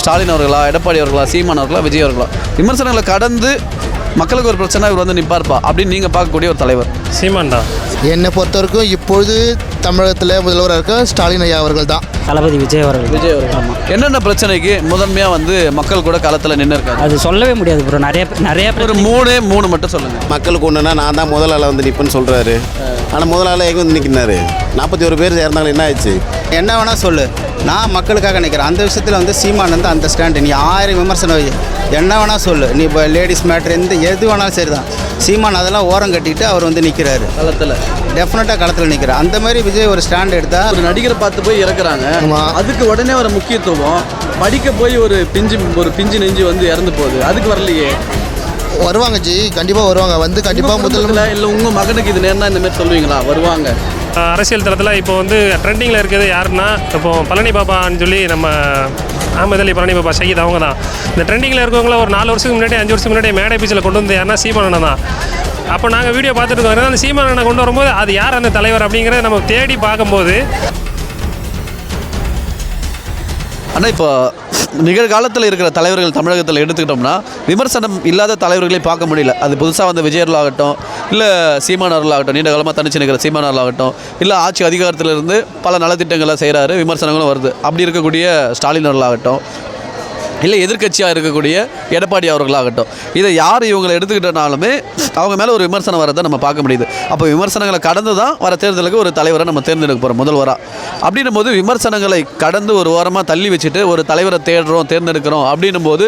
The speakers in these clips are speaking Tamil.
ஸ்டாலின் அவர்களா, எடப்பாடி அவர்களா, சீமான் அவர்களா, விஜய் அவர்களா? விமர்சனங்களை கடந்து மக்களுக்கு ஒரு பிரச்சனை இவர் வந்து நிற்பார்ப்பா அப்படின்னு நீங்கள் பார்க்கக்கூடிய ஒரு தலைவர்? சீமான் தான். என்னை பொறுத்த வரைக்கும் இப்பொழுது தமிழகத்தில் முதல்வராக இருக்க ஸ்டாலின் ஐயா அவர்கள் தான். தளபதி விஜய் அவர்கள். ஆமாம். என்னென்ன பிரச்சனைக்கு முதன்மையாக வந்து மக்கள் கூட களத்தில் நின்று இருக்காங்க? அது சொல்லவே முடியாது ப்ரோ. நிறைய ஒரு மூணு மட்டும் சொல்லுங்கள். மக்களுக்கு ஒன்றுனா நான் தான் முதல் ஆளாக வந்து நிற்பேன்னு சொல்கிறாரு. ஆனால் முதல் ஆளாக எங்கே வந்து நிற்கினாரு? 41 பேர் சேர்ந்தாலும் என்ன ஆயிடுச்சு? என்ன வேணால் சொல்லு, நான் மக்களுக்காக நிற்கிறேன். அந்த விஷயத்தில் வந்து சீமான் வந்து அந்த ஸ்டாண்டு. நீ 1000 விமர்சனம் என்ன வேணால் சொல்லு. நீ இப்போ லேடிஸ் மேட்ரு எது வேணாலும் சரி தான். சீமான் அதெல்லாம் ஓரம் கட்டிட்டு அவர் வந்து நிற்கிறாரு களத்தில். டெஃபினட்டாக களத்தில் நிற்கிறார். அந்த மாதிரி விஜய் ஒரு ஸ்டாண்ட் எடுத்தால் ஒரு நடிகரை பார்த்து போய் இறக்குறாங்க. அதுக்கு உடனே ஒரு முக்கியத்துவம் படிக்க போய் ஒரு பிஞ்சு நெஞ்சு வந்து இறந்து போகுது. அதுக்கு வரலையே. வருவாங்க ஜி, கண்டிப்பாக வருவாங்க. வந்து கண்டிப்பாக முதல்ல இல்லை உங்கள் மகனுக்கு இது நேர்னா இந்த மாதிரி சொல்லுவீங்களா? வருவாங்க. அரசியல் தளத்தில் இப்போ வந்து ட்ரெண்டிங்கில் இருக்கிறது யாருன்னா, இப்போ பழனி பாபான்னு சொல்லி நம்ம அஹமது அலி பழனி பாபா ஷஹீத் அவங்க தான். இந்த ட்ரெண்டிங்கில் இருக்கவங்கள ஒரு 4 வருஷத்துக்கு முன்னாடி 5 வருஷத்துக்கு முன்னாடி மேடை பீச்சில் கொண்டு வந்து யாருன்னா சீமானண்ணன் தான். அப்போ நாங்கள் வீடியோ பார்த்துட்டு இருக்கோம். அந்த சீமானண்ணனை கொண்டு வரும்போது அது யார் அந்த தலைவர் அப்படிங்கிறத நம்ம தேடி பார்க்கும்போது, ஆனால் இப்போ நிகழ்காலத்தில் இருக்கிற தலைவர்கள் தமிழகத்தில் எடுத்துக்கிட்டோம்னா விமர்சனம் இல்லாத தலைவர்களே பார்க்க முடியல. அது புதுசாக வந்த விஜயர்களாகட்டும், இல்லை சீமானவர்களாகட்டும், நீண்ட காலமாக தனிச்சு நிற்கிற சீமானவர்களாகட்டும், இல்லை ஆட்சி அதிகாரத்திலிருந்து பல நலத்திட்டங்களை செய்கிறாரு, விமர்சனங்களும் வருது. அப்படி இருக்கக்கூடிய ஸ்டாலின் அவர்களாகட்டும், இல்லை எதிர்க்கட்சியாக இருக்கக்கூடிய எடப்பாடி அவர்களாகட்டும், இதை யார் இவங்களை எடுத்துக்கிட்டனாலுமே அவங்க மேலே ஒரு விமர்சனம் வரதை நம்ம பார்க்க முடியுது. அப்போ விமர்சனங்களை கடந்து தான் வர தேர்தலுக்கு ஒரு தலைவரை நம்ம தேர்ந்தெடுக்க போகிறோம் முதல்வராக. அப்படின்னும் போது விமர்சனங்களை கடந்து ஒரு ஓரமாக தள்ளி வச்சுட்டு ஒரு தலைவரை தேர்ந்தெடுக்கிறோம் அப்படின்னும் போது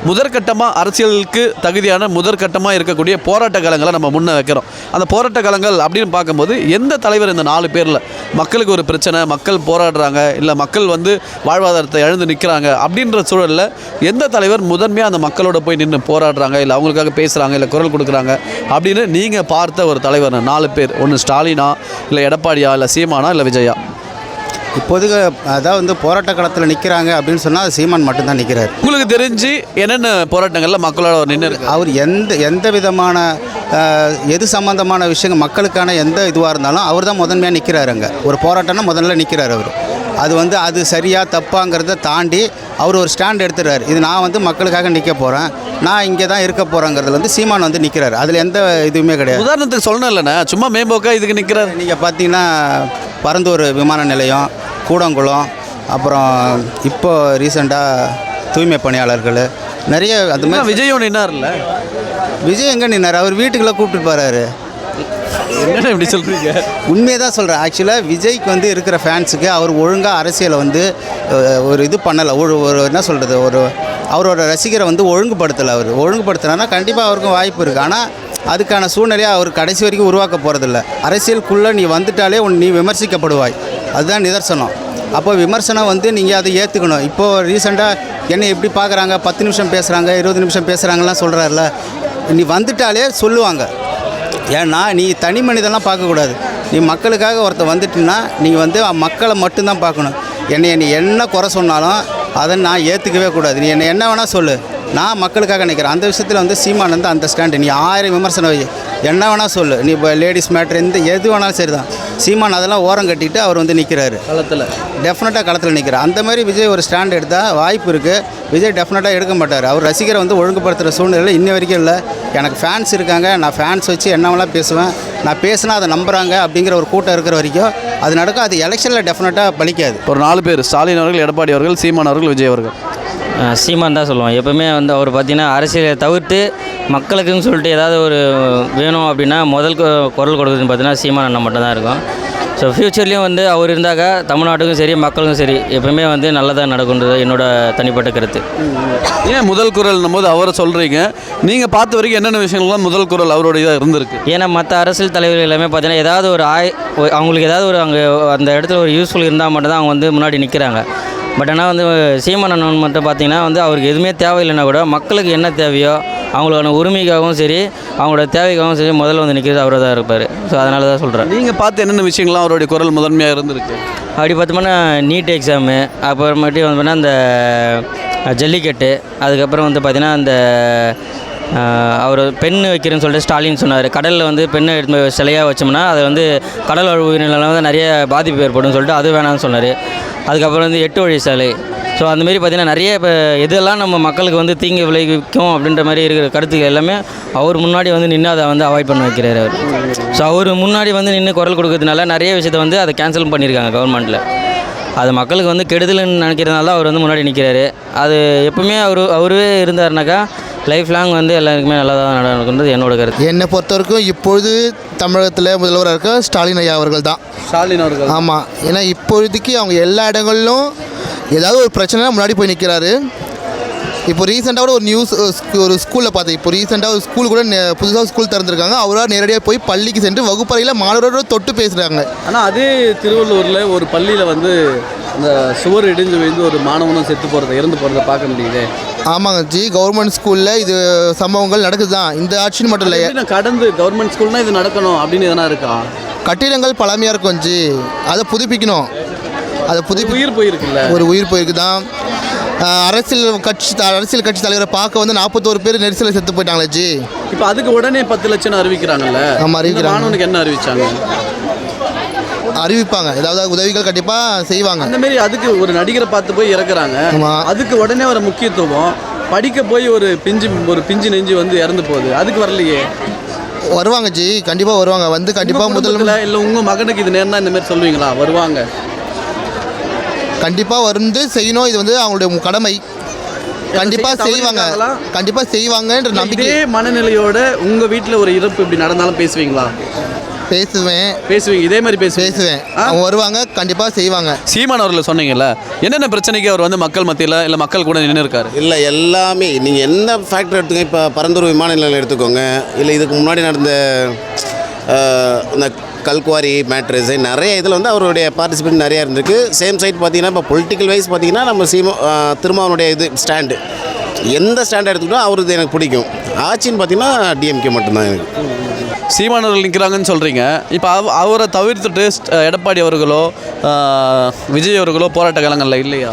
முதற்கட்டமாக அரசியலுக்கு தகுதியான முதற்கட்டமாக இருக்கக்கூடிய போராட்ட காலங்களை நம்ம முன்னே வைக்கிறோம். அந்த போராட்ட காலங்கள் அப்படின்னு பார்க்கும்போது எந்த தலைவர் இந்த 4 பேரில் மக்களுக்கு ஒரு பிரச்சனை, மக்கள் போராடுறாங்க, இல்லை மக்கள் வந்து வாழ்வாதாரத்தை இழந்து நிற்கிறாங்க அப்படின்ற சூழலில் எந்த தலைவர் முதன்மையாக அந்த மக்களோட போய் நின்று போராடுறாங்க, இல்லை அவங்களுக்காக பேசுகிறாங்க, இல்லை குரல் கொடுக்குறாங்க அப்படின்னு நீங்கள் பார்த்த ஒரு தலைவர் 4 பேர்? ஒன்று ஸ்டாலினா, இல்லை எடப்பாடியா, இல்லை சீமானா, இல்லை விஜயா? இப்போதைக்கு அதாவது வந்து போராட்ட களத்தில் நிற்கிறாங்க அப்படின்னு சொன்னால் அது சீமான் மட்டும்தான் நிற்கிறார். உங்களுக்கு தெரிஞ்சு என்னென்ன போராட்டங்களில் மக்களோட நின்று அவர் எந்த விதமான எது சம்மந்தமான விஷயங்கள் மக்களுக்கான எந்த இதுவாக இருந்தாலும் அவர் தான் முதன்மையாக நிற்கிறாரு. அங்கே ஒரு போராட்டம்னா முதல்ல நிற்கிறார் அவர். அது வந்து அது சரியாக தப்பாங்கிறத தாண்டி அவர் ஒரு ஸ்டாண்ட் எடுத்துடுறாரு. இது நான் வந்து மக்களுக்காக நிற்க போகிறேன், நான் இங்கே தான் இருக்க போகிறேங்கிறதுல வந்து சீமான் வந்து நிற்கிறார். அதில் எந்த இதுவுமே கிடையாது. உதாரணத்துக்கு சொல்லணும் இல்லைண்ணா, சும்மா மேம்போக்கா இதுக்கு நிற்கிறார். நீங்கள் பார்த்தீங்கன்னா பரந்தூர் விமான நிலையம், கூடங்குளம், அப்புறம் இப்போ ரீசெண்டாக தூய்மை பணியாளர்கள் நிறைய அது மாதிரி. விஜயும் நின்னார் இல்லை? விஜய் எங்கே நின்னார்? அவர் வீட்டுக்குள்ளே கூப்பிட்டு போகிறாரு. என்ன இப்படி சொல்கிறீங்க? உண்மையை தான் சொல்கிறேன். ஆக்சுவலாக விஜய்க்கு வந்து இருக்கிற ஃபேன்ஸுக்கு அவர் ஒழுங்காக அரசியலை வந்து ஒரு இது பண்ணலை. ஒரு என்ன சொல்கிறது, அவரோட ரசிகரை வந்து ஒழுங்குபடுத்தலை. அவர் ஒழுங்குபடுத்தினா கண்டிப்பாக அவருக்கும் வாய்ப்பு இருக்குது. ஆனால் அதுக்கான சூழ்நிலையை அவர் கடைசி வரைக்கும் உருவாக்க போகிறதில்ல. அரசியலுக்குள்ளே நீ வந்துட்டாலே நீ விமர்சிக்கப்படுவாய், அதுதான் நிதர்சனம். அப்போ விமர்சனம் வந்து நீங்கள் அதை ஏற்றுக்கணும். இப்போது ரீசெண்டாக என்னை எப்படி பார்க்குறாங்க, 10 நிமிஷம் பேசுகிறாங்க, 20 நிமிஷம் பேசுகிறாங்கலாம் சொல்கிறாருல, நீ வந்துட்டாலே சொல்லுவாங்க. ஏன்னா நீ தனி மனிதெல்லாம் பார்க்கக்கூடாது. நீ மக்களுக்காக ஒருத்தர் வந்துட்டுன்னா நீங்கள் வந்து மக்களை மட்டும்தான் பார்க்கணும். நீ என்ன குறை சொன்னாலும் அதை நான் ஏற்றுக்கவே கூடாது. நீ என்ன வேணால் சொல்லு, நான் மக்களுக்காக நிற்கிறேன். அந்த விஷயத்தில் வந்து சீமான் வந்து அந்த ஸ்டாண்டு. நீ 1000 விமர்சனம் என்ன வேணால் சொல்லு. நீ இப்போ லேடிஸ் மேட்ரு எது வேணாலும் சரி தான். சீமான் அதெல்லாம் ஓரம் கட்டிட்டு அவர் வந்து நிற்கிறாரு களத்தில். டெஃபினட்டாக களத்தில் நிற்கிறார். அந்த மாதிரி விஜய் ஒரு ஸ்டாண்ட் எடுத்தால் வாய்ப்பு இருக்குது. விஜய் டெஃபினட்டாக எடுக்க மாட்டார். அவர் ரசிகரை வந்து ஒழுங்குபடுத்துகிற சூழ்நிலை இன்ன வரைக்கும் இல்லை. எனக்கு ஃபேன்ஸ் இருக்காங்க, நான் ஃபேன்ஸ் வச்சு என்னவெல்லாம் பேசுவேன், நான் பேசினா அதை நம்புகிறாங்க அப்படிங்கிற ஒரு கூட்டம் இருக்கிற வரைக்கும் அது நடக்கும். அது எலெக்ஷனில் டெஃபினட்டாக பலிக்காது. ஒரு 4 பேர்: ஸ்டாலின் அவர்கள், எடப்பாடி அவர்கள், சீமான் அவர்கள், விஜய் அவர்கள். சீமான் தான் சொல்லுவோம். எப்போவுமே வந்து அவர் பார்த்திங்கன்னா அரசியலை தவிர்த்து மக்களுக்குன்னு சொல்லிட்டு ஏதாவது ஒரு வேணும் அப்படின்னா முதல் குரல் கொடுக்குறதுன்னு பார்த்தீங்கன்னா சீமான் அண்ணன் மட்டும்தான் இருக்கும். ஸோ ஃப்யூச்சர்லேயும் வந்து அவர் இருந்தாக்க தமிழ்நாட்டுக்கும் சரி மக்களுக்கும் சரி எப்பவுமே வந்து நல்லதாக நடக்குன்றது என்னோட தனிப்பட்ட கருத்து. ஏன் முதல் குரல்னும் போது அவரை சொல்கிறீங்க? நீங்கள் பார்த்த வரைக்கும் என்னென்ன விஷயங்கள்லாம் முதல் குரல் அவருடைய இருந்திருக்கு? ஏன்னா மற்ற அரசியல் தலைவர்கள் எல்லாமே பார்த்தீங்கன்னா ஏதாவது ஒரு அவங்களுக்கு ஏதாவது ஒரு அங்கே அந்த இடத்துல ஒரு யூஸ்ஃபுல் இருந்தால் மட்டும்தான் அவங்க வந்து முன்னாடி நிற்கிறாங்க. பட் ஆனால் வந்து சீமான் அண்ணன் மட்டும் பார்த்திங்கன்னா வந்து அவருக்கு எதுவுமே தேவையில்லைன்னா கூட மக்களுக்கு என்ன தேவையோ அவங்களுக்கான உரிமைக்காகவும் சரி அவங்களோட தேவைக்காகவும் சரி முதல்ல வந்து நிற்கிறது அவராக தான் இருப்பார். ஸோ அதனால தான் சொல்கிறேன். நீங்கள் பார்த்து என்னென்ன விஷயங்கள்லாம் அவருடைய குரல் முதன்மையாக இருந்திருக்கு? அப்படி பார்த்தோம்னா நீட் எக்ஸாமு, அப்புறமேட்டு வந்து அந்த ஜல்லிக்கட்டு, அதுக்கப்புறம் வந்து பார்த்திங்கன்னா அந்த அவர் பெண் வைக்கிறேன்னு சொல்லிட்டு ஸ்டாலின் சொன்னார். கடலில் வந்து பெண்ணை எடுத்து சிலையாக வச்சோம்னா அதை வந்து கடல் உயிரினங்கள் வந்து நிறைய பாதிப்பு ஏற்படும் சொல்லிட்டு அது வேணாம்னு சொன்னார். அதுக்கப்புறம் வந்து 8 வழி சாலை. ஸோ ஸோ அந்தமாரி பார்த்திங்கன்னா நிறைய இப்போ எதெல்லாம் நம்ம மக்களுக்கு வந்து தீங்கு விளைவிக்கும் அப்படின்ற மாதிரி இருக்கிற கருத்துக்கள் எல்லாமே அவர் முன்னாடி வந்து நின்று அதை வந்து அவாய்ட் பண்ண வைக்கிறார் அவர். ஸோ அவர் முன்னாடி வந்து நின்று குரல் கொடுக்கறதுனால நிறைய விஷயத்தை வந்து அதை கேன்சல் பண்ணியிருக்காங்க கவர்மெண்ட்டில். அது மக்களுக்கு வந்து கெடுதல்னு நினைக்கிறதுனால தான் அவர் வந்து முன்னாடி நிற்கிறாரு. அது எப்பவுமே அவரே இருந்தாருனாக்கா லைஃப் லாங் வந்து எல்லாருக்குமே நல்லா தான் நடக்குன்றது என்னோட கருத்து. என்னை பொறுத்த வரைக்கும் இப்பொழுது தமிழகத்தில் முதல்வராக இருக்க ஸ்டாலின் ஐயா அவர்கள் தான். ஸ்டாலின் அவர்கள். ஆமாம், ஏன்னா இப்பொழுதைக்கு அவங்க எல்லா இடங்களிலும் ஏதாவது ஒரு பிரச்சனை முன்னாடி போய் நிற்கிறாரு. இப்போ ரீசெண்டாக கூட ஒரு நியூஸ் ஒரு ஸ்கூலில் பார்த்தேன். இப்போ ரீசெண்டாக ஒரு ஸ்கூல் கூட புதுசாக ஸ்கூல் திறந்துருக்காங்க. அவராக நேரடியாக போய் பள்ளிக்கு சென்று வகுப்பறையில் மாணவரோட தொட்டு பேசுகிறாங்க. ஆனால் அதே திருவள்ளூரில் ஒரு பள்ளியில் வந்து அந்த சுவர் இடிஞ்சு விழுந்து ஒரு மாணவனும் செத்து போகிறத இறந்து போகிறத பார்க்க முடியுது. ஆமாங்க ஜி, கவர்மெண்ட் ஸ்கூலில் இது சம்பவங்கள் நடக்குது தான். இந்த ஆட்சின்னு மட்டும் இல்லை, கடந்து கவர்மெண்ட் ஸ்கூல்னால் இது நடக்கணும் அப்படின்னு எதனா இருக்கா? கட்டிடங்கள் பழமையாக இருக்கும் ஜி, அதை புதுப்பிக்கணும். அதை உயிர் போயிருக்குல்ல, ஒரு உயிர் போயிருக்கு தான். அரசியல் கட்சி தலைவரை பார்க்க வந்து 41 பேர் நெரிசலில் செத்து போயிட்டாங்களே ஜி. இப்போ அதுக்கு உடனே 10 லட்சம் அறிவிக்கிறாங்கல்ல. ஆமாம், அறிவிக்கிறாங்க. மாணவனுக்கு என்ன அறிவிச்சாங்க? அறிவிப்பாங்க, ஏதாவது உதவிகள் கண்டிப்பாக செய்வாங்க. அந்த மாதிரி அதுக்கு ஒரு நடிகரை பார்த்து போய் இறக்குறாங்க. அதுக்கு உடனே ஒரு முக்கியத்துவம் படிக்க போய் ஒரு பிஞ்சு நெஞ்சு வந்து இறந்து போகுது, அதுக்கு வரலையே. வருவாங்க ஜி, கண்டிப்பாக வருவாங்க. வந்து கண்டிப்பாக முதல்ல இல்லை உங்கள் மகனுக்கு இது நேர்னா இந்த மாதிரி சொல்லுவீங்களா? வருவாங்க, கண்டிப்பாக வந்து செய்யணும். இது வந்து அவங்களுடைய கடமை. கண்டிப்பாக செய்வாங்க, கண்டிப்பாக செய்வாங்கன்ற நம்பிக்கை. இதே மனநிலையோட உங்கள் வீட்டில் ஒரு இறப்பு இப்படி நடந்தாலும் பேசுவீங்களா? பேசுவீங்க, இதே மாதிரி பேசுவேன். அவங்க வருவாங்க, கண்டிப்பாக செய்வாங்க. சீமான் அவர்கள் சொன்னீங்கல்ல, என்னென்ன பிரச்சனைக்கு அவர் வந்து மக்கள் மத்தியில் இல்லை மக்கள் கூட நின்று இருக்காரு? இல்லை, எல்லாமே நீங்கள் என்ன ஃபேக்டர் எடுத்துங்க. இப்போ பரந்தூர் விமான நிலையம் எடுத்துக்கோங்க, இல்லை இதுக்கு முன்னாடி நடந்த இந்த கல்குவாரி மேட்ரஸ் நிறைய இதில் வந்து அவருடைய பார்ட்டிசிபேட் நிறையா இருந்திருக்கு. சேம் சைட் பார்த்தீங்கன்னா இப்போ பொலிட்டிக்கல் வைஸ் பார்த்தீங்கன்னா நம்ம திருமாவனுடைய இது ஸ்டாண்டு, எந்த ஸ்டாண்டை எடுத்துக்கிட்டோம் அவருக்கு எனக்கு பிடிக்கும். ஆட்சின்னு பார்த்தீங்கன்னா டிஎம்கே மட்டும்தான் எனக்கு. சீமானவர்கள் நிற்கிறாங்கன்னு சொல்கிறீங்க. இப்போ அவரை தவிர்த்துட்டு எடப்பாடி அவர்களோ விஜய் அவர்களோ போராட்ட காலங்களில் இல்லையா?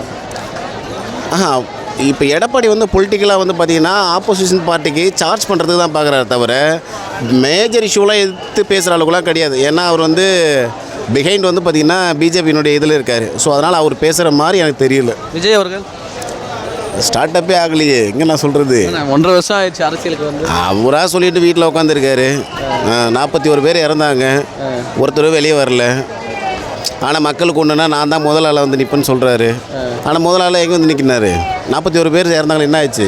இப்போ எடப்பாடி வந்து பொலிட்டிக்கலாக வந்து பார்த்திங்கன்னா ஆப்போசிஷன் பார்ட்டிக்கு சார்ஜ் பண்ணுறதுக்கு தான் பார்க்குறாரு தவிர மேஜர் இஷ்யூலாம் எதிர்த்து பேசுகிற அளவுக்குலாம் கிடையாது. ஏன்னா அவர் வந்து பிஹைண்ட் வந்து பார்த்திங்கன்னா பிஜேபியினுடைய இதில் இருக்கார். ஸோ அதனால் அவர் பேசுகிற மாதிரி எனக்கு தெரியல. விஜய் அவர்கள் ஸ்டார்ட் அப்பே ஆகலையே, எங்கே நான் சொல்கிறது. 1.5 வருஷம் ஆயிடுச்சு அரசியலுக்கு வந்து. அவராக சொல்லிட்டு வீட்டில் உட்காந்துருக்காரு. 41 பேர் இறந்தாங்க, ஒருத்தர் வெளியே வரல. ஆனால் மக்களுக்கு ஒன்றுனா நான் தான் முதல் ஆளாக வந்து நிற்பேன்னு சொல்கிறாரு. ஆனால் முதல் ஆளாக எங்கே வந்து நிற்கினாரு? 41 பேர் இறந்தாங்களே, என்ன ஆச்சு?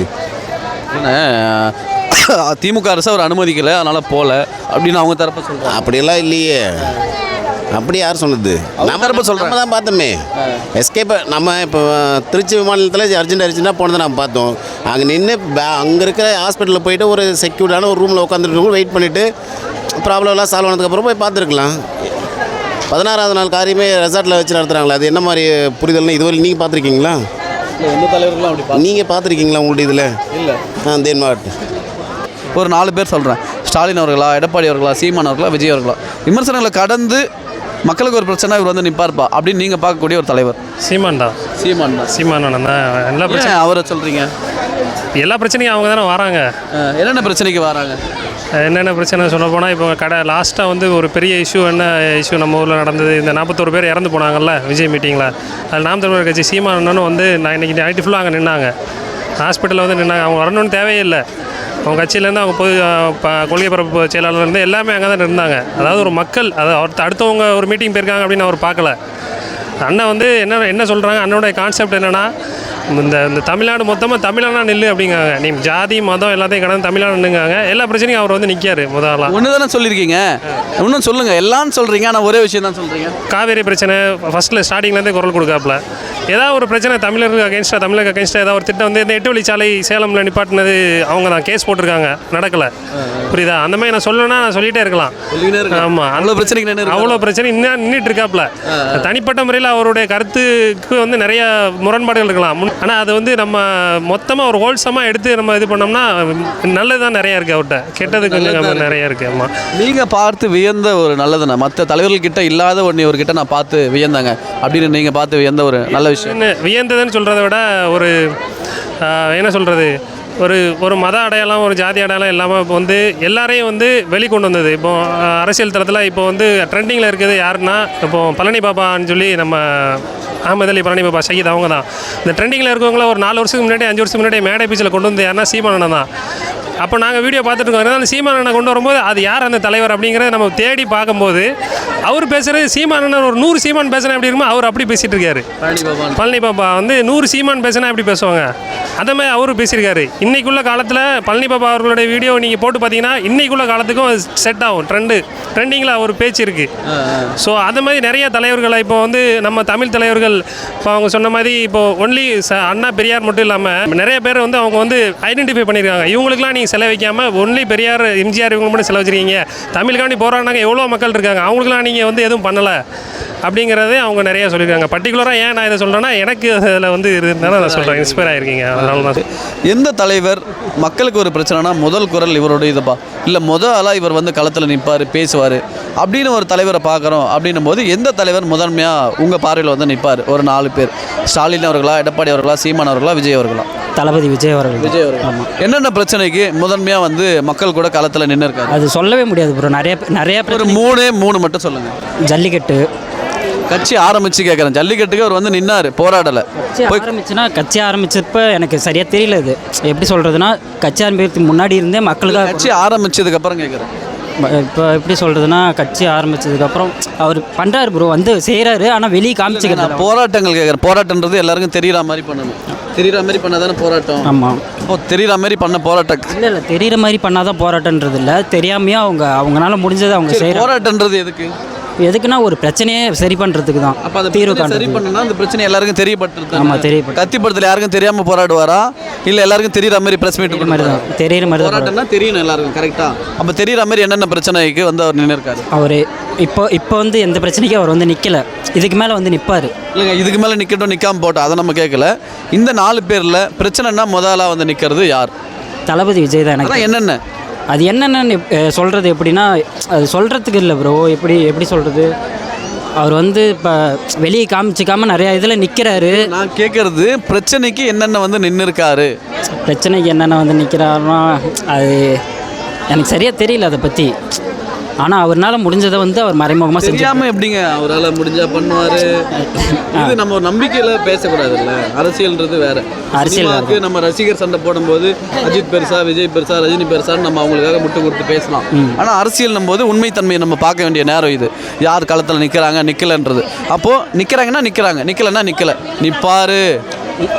திமுக அரசு அவர் அனுமதிக்கலை, அதனால் போகல அப்படின்னு அவங்க தரப்ப சொல்கிறாங்க. அப்படியெல்லாம் இல்லையே, அப்படி யார் சொன்னது? நம்ம தான் பார்த்தோமே எஸ்கேப். நம்ம இப்போ திருச்சி விமான நிலையத்தில் அர்ஜென்ட்டாக போனதை நம்ம பார்த்தோம். அங்கே நின்று அங்கே இருக்கிற ஹாஸ்பிட்டலில் போயிட்டு ஒரு செக்யூர்டான ஒரு ரூமில் உட்காந்துட்டு வெயிட் பண்ணிவிட்டு ப்ராப்ளம்லாம் சால்வ் ஆனதுக்கப்புறம் போய் பார்த்துருக்கலாம். 16வது நாள் காரியமே ரெசார்ட்டில் வச்சு நடத்துகிறாங்களா? அது என்ன மாதிரி புரிதல்னு இதுவரை நீங்கள் பார்த்துருக்கீங்களா? எந்த தலைவர்களும் அப்படி நீங்கள் பார்த்துருக்கீங்களா உங்கள்ட்ட இதில்? இல்லை. தேன் மாவட்டம் ஒரு 4 பேர் சொல்கிறேன். ஸ்டாலின் அவர்களா, எடப்பாடி அவர்களா, சீமான் அவர்களா, விஜய் அவர்களா, விமர்சனங்களை கடந்து மக்களுக்கு ஒரு பிரச்சனை இவர் வந்து நிற்பார்ப்பா அப்படின்னு நீங்கள் பார்க்கக்கூடிய ஒரு தலைவர்? சீமான் தான். சீமான் தான். எல்லா பிரச்சனை அவரை சொல்கிறீங்க? எல்லா பிரச்சனையும் அவங்க தானே வராங்க. என்னென்ன பிரச்சனைக்கு வராங்க? என்னென்ன பிரச்சனை சொல்ல போனால் இப்போ லாஸ்ட்டாக வந்து ஒரு பெரிய என்ன இஷ்யூ நம்ம ஊரில் நடந்தது. இந்த 41 பேர் இறந்து போனாங்கல்ல விஜய் மீட்டிங்கில். அது நாம் தமிழர் கட்சி சீமானன்னு வந்து நான் இன்றைக்கி நைட்டு ஃபுல்லாக அங்கே நின்னாங்க, ஹாஸ்பிட்டலில் வந்து நின்னாங்க. அவங்க வரணும்னு தேவையே இல்லை. அவங்க கட்சியிலேருந்து அவங்க கொள்கை பரப்பு செயலாளர்லேருந்து எல்லாமே அங்கே தான் இருந்தாங்க. அதாவது ஒரு மக்கள் அடுத்தவங்க ஒரு மீட்டிங் போயிருக்காங்க அப்படின்னு அவர் பார்க்கல. அண்ணன் வந்து என்ன சொல்கிறாங்க, அண்ணனுடைய கான்செப்ட் என்னென்னா இந்த தமிழ்நாடு மொத்தமாக தமிழனா நில்லு அப்படிங்காங்க. நீ ஜாதி மதம் எல்லாத்தையும் கடந்து தமிழனா நின்னுங்காங்க. எல்லா பிரச்சனையும் அவர் வந்து நிற்காரு. முதலாம் ஒன்று தானே சொல்லியிருக்கீங்க, இன்னும் சொல்லுங்கள். எல்லாம் சொல்கிறீங்க, ஆனால் ஒரே விஷயம் தான் சொல்கிறீங்க. காவேரி பிரச்சனை ஃபஸ்ட்டில் ஸ்டார்டிங்லேருந்தே குரல் கொடுக்காப்புல. ஏதாவது ஒரு பிரச்சனை தமிழருக்கு அகேன்ஸ்டாக ஏதாவது ஒரு திட்டம் வந்து இந்த 8 வழிச்சாலை சேலமில் நிப்பாட்டினது அவங்க தான் கேஸ் போட்டிருக்காங்க, நடக்கலை. புரியுதா? அந்த மாதிரி நான் சொல்லணும்னா நான் சொல்லிகிட்டே இருக்கலாம். ஆமாம், அவ்வளோ பிரச்சனை இன்னும் நின்றுட்டு இருக்காப்புல. தனிப்பட்ட முறையில் அவருடைய கருத்துக்கு வந்து நிறைய முரண்பாடுகள் இருக்கலாம். ஆனால் அது வந்து நம்ம மொத்தமாக ஒரு ஹோல்சமாக எடுத்து நம்ம இது பண்ணோம்னா நல்லது தான் நிறையா இருக்குது. அவர்கிட்ட கெட்டது கொஞ்சம் நிறையா இருக்குது. ஆமாம், நீங்கள் பார்த்து வியந்த ஒரு நல்லதுண்ணா, மற்ற தலைவர்கள்கிட்ட இல்லாத ஒன்று இவர்கிட்ட நான் பார்த்து வியந்தாங்க அப்படின்னு நீங்கள் பார்த்து வியந்த ஒரு நல்ல விஷயம்? வியந்ததுன்னு சொல்கிறத விட ஒரு என்ன சொல்கிறது, ஒரு மத அடையாளம், ஒரு ஜாதி அடையாளம் இல்லாமல் இப்போ வந்து எல்லாரையும் வந்து வெளிக்கொண்டு வந்தது. இப்போ அரசியல் தளத்தில் இப்போ வந்து ட்ரெண்டிங்கில் இருக்கிறது யாருன்னா, இப்போ பழனி பாபான்னு சொல்லி நம்ம அகமது அலி பழனி பாபா ஷஹீத் அவங்க தான். இந்த ட்ரெண்டிங்கில் இருக்கவங்கள ஒரு 4 வருஷத்துக்கு முன்னாடி 5 வருஷத்துக்கு முன்னாடி மேடை பீச்சில் கொண்டு வந்து யாருன்னா சீமானண்ணன் தான். அப்போ நாங்கள் வீடியோ பார்த்துட்டு இருக்கோம். அந்த சீமானண்ணனை கொண்டு வரும்போது அது யார் அந்த தலைவர் அப்படிங்கிறத நம்ம தேடி பார்க்கும்போது அவர் பேசுகிறது சீமானண்ணன் ஒரு 100 சீமான் பேசுனா எப்படி இருக்குமோ அவர் அப்படி பேசிகிட்டு இருக்காரு. பழனி பாபா வந்து 100 சீமான் பேசுனா எப்படி பேசுவாங்க அந்த மாதிரி அவரும் பேசியிருக்காரு. இன்றைக்குள்ள காலத்தில் பழனி பாபா அவர்களுடைய வீடியோ நீங்கள் போட்டு பார்த்தீங்கன்னா இன்றைக்குள்ள காலத்துக்கும் செட் ஆகும். ட்ரெண்டிங்கில் ஒரு பேச்சு இருக்குது. ஸோ அது மாதிரி நிறைய தலைவர்களை இப்போ வந்து நம்ம தமிழ் தலைவர்கள் இப்போ அவங்க சொன்ன மாதிரி இப்போ ஒன்லி அண்ணா பெரியார் மட்டும் இல்லாமல் நிறைய பேர் வந்து அவங்க வந்து ஐடென்டிஃபை பண்ணியிருக்காங்க. இவங்களுக்குலாம் நீங்கள் செலவு வைக்காமல் ஒன்லி பெரியார் எம்ஜிஆர் இவங்க மட்டும் செலவு வச்சுருக்கீங்க. தமிழுக்காண்டி போராடினாங்க எவ்வளோ மக்கள் இருக்காங்க, அவங்களுக்குலாம் நீங்கள் வந்து எதுவும் பண்ணலை அப்படிங்கிறதே அவங்க நிறைய சொல்லியிருக்காங்க. பர்டிகுலராக ஏன் நான் இதை சொல்கிறேன்னா எனக்கு அதில் வந்து இருந்தாலும் நான் சொல்கிறேன், இன்ஸ்பயர் ஆகிருக்கீங்க. அதனால தான் எந்த தலைவர் மக்களுக்கு ஒரு பிரச்சனைனா முதல் குரல் இவரோட இதுப்பா, இல்லை ஆளாக இவர் வந்து களத்தில் நிற்பார் பேசுவார் அப்படின்னு ஒரு தலைவரை பார்க்குறோம் அப்படின்னும் போது எந்த தலைவர் முதன்மையாக உங்கள் பார்வையில் வந்து நிற்பார்? ஒரு 4 பேர், ஸ்டாலின் அவர்களா, எடப்பாடி அவர்களா, சீமான் அவர்களா, விஜய் அவர்களா? தளபதி விஜய் அவர்கள். விஜய் அவர்கள். ஆமாம். என்னென்ன பிரச்சனைக்கு முதன்மையாக வந்து மக்கள் கூட களத்தில் நின்று இருக்காரு? அது சொல்லவே முடியாது ப்ரோ. நிறைய ஒரு 3 மட்டும் சொல்லுங்கள். ஜல்லிக்கட்டு கட்சி ஆரம்பித்து கேட்குறேன். ஜல்லிக்கட்டுக்கு அவர் வந்து நின்னார், போராடலை. கட்சி ஆரம்பிச்சப்ப எனக்கு சரியாக தெரியல. இது எப்படி சொல்கிறதுனா கட்சி ஆரம்பிக்கிறதுக்கு முன்னாடி இருந்தே மக்களுக்காக. கட்சி ஆரம்பித்ததுக்கப்புறம் கேட்குறேன். இப்போ எப்படி சொல்கிறதுனா கட்சி ஆரம்பித்ததுக்கப்புறம் அவர் பண்ணுறாரு ப்ரோ, வந்து செய்கிறாரு. ஆனால் வெளியே காமிச்சிக்கிறார். போராட்டங்கள் கேட்குறேன். போராட்டன்றது எல்லாருக்கும் தெரிகிற மாதிரி பண்ணணும். தெரிகிற மாதிரி பண்ணால் தானே போராட்டம். ஆமாம். இப்போ தெரிகிற மாதிரி பண்ண போராட்டம் இல்லை தெரிகிற மாதிரி பண்ணால் தான் போராட்டன்றது இல்லை. தெரியாமையே அவங்களால முடிஞ்சதை அவங்க செய்கிறாங்க. போராட்டன்றது எதுக்கு? எதுக்குன்னா ஒரு பிரச்சனையே சரி பண்ணுறதுக்கு தான். அப்போ அதை தீர்வு சரி பண்ணணும்னா அந்த பிரச்சனை எல்லாருக்கும் தெரியப்பட்டு. ஆமாம், தெரியப்பட்டு. கத்திப்படத்தில் யாருக்கும் தெரியாமல் போராடுவாரா, இல்லை எல்லாருக்கும் தெரிகிற மாதிரி ப்ரெஸ் மீட் மாதிரி தான் தெரிகிற மாதிரி தான். போராட்டம்னா தெரியணும் எல்லாருக்கும் கரெக்டாக. அப்போ தெரிகிற மாதிரி என்னென்ன பிரச்சனைக்கு வந்து அவர் நின்று இருக்காரு? அவர் இப்போ வந்து எந்த பிரச்சனைக்கும் அவர் வந்து நிற்கலை. இதுக்கு மேலே வந்து நிற்பார். இல்லைங்க, இதுக்கு மேலே நிற்கட்டும், நிற்காம போட்டோம், அதை நம்ம கேட்கல. இந்த 4 பேரில் பிரச்சனைனா முதலாக வந்து நிற்கிறது யார்? தளபதி விஜய் தான். எனக்கு என்னென்ன அது என்னென்னு சொல்கிறது எப்படின்னா, அது சொல்கிறதுக்கு இல்லை ப்ரோ. எப்படி சொல்கிறது, அவர் வந்து இப்போ வெளியே காமிச்சிக்காமல் நிறையா இதில் நிற்கிறாரு. நான் கேட்குறது பிரச்சனைக்கு என்னென்ன வந்து நின்று இருக்காரு? பிரச்சனைக்கு என்னென்ன வந்து நிற்கிறாருன்னா அது எனக்கு சரியாக தெரியல அதை பற்றி. ஆனால் அவரால் முடிஞ்சதை வந்து அவர் மறைமுகமாக தெரியாமல் எப்படிங்க அவரால் முடிஞ்சா பண்ணுவார்? இது நம்ம ஒரு நம்பிக்கையில் பேசக்கூடாதுல்ல. அரசியல்ன்றது வேறு. அரசியலுக்கு நம்ம ரசிகர் சண்டை போடும்போது அஜித் பெருசா, விஜய் பெருசா, ரஜினி பெருசான்னு நம்ம அவங்களுக்காக முட்டு கொடுத்து பேசலாம். ஆனால் அரசியல் போது உண்மைத்தன்மையை நம்ம பார்க்க வேண்டிய நேரம் இது. யார் களத்தில் நிற்கிறாங்க நிற்கலன்றது. அப்போது நிற்கிறாங்கன்னா நிற்கிறாங்க, நிற்கலைன்னா நிற்கலை. நிற்பாரு,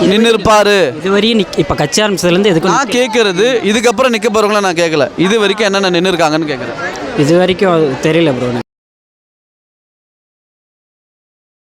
நின்று இருப்பாரு. இது வரையும் இப்போ கட்சி ஆரம்பிச்சதுலேருந்து எதுக்கு நான் கேட்குறது, இதுக்கப்புறம் நிற்க போகிறவங்கள நான் கேட்கல. இது வரைக்கும் என்னென்ன நின்று இருக்காங்கன்னு கேட்குறேன். இது வரைக்கும் தெரியல ப்ரோ.